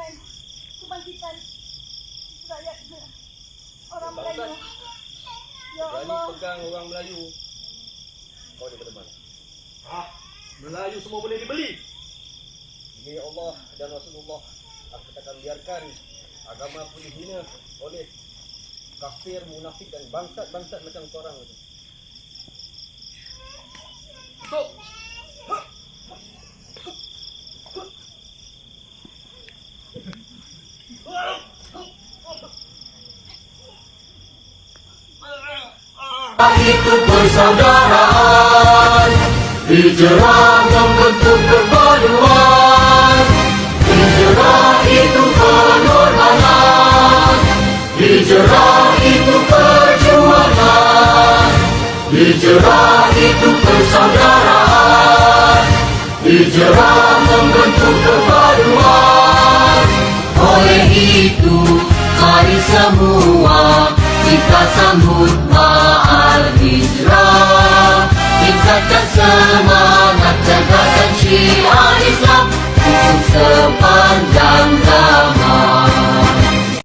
dengan kebangkitan rakyat orang Melayu. Ya Berani Allah. pegang orang Melayu. Kau daripada mana? Melayu semua boleh dibeli. Demi Allah dan Rasulullah, aku tak akan biarkan agama aku dihina oleh kafir, munafik dan bangsat-bangsat macam korang itu. Itu persaudaraan, hijrah membentuk perpaduan. Hijrah itu pengorbanan, hijrah itu perjuangan. Hijrah itu persaudaraan, hijrah membentuk perpaduan. Oleh itu, mari semua kita sambut Ma'al Hijrah. Tingkatkan semangat, tegakkan syiar Islam untuk sepanjang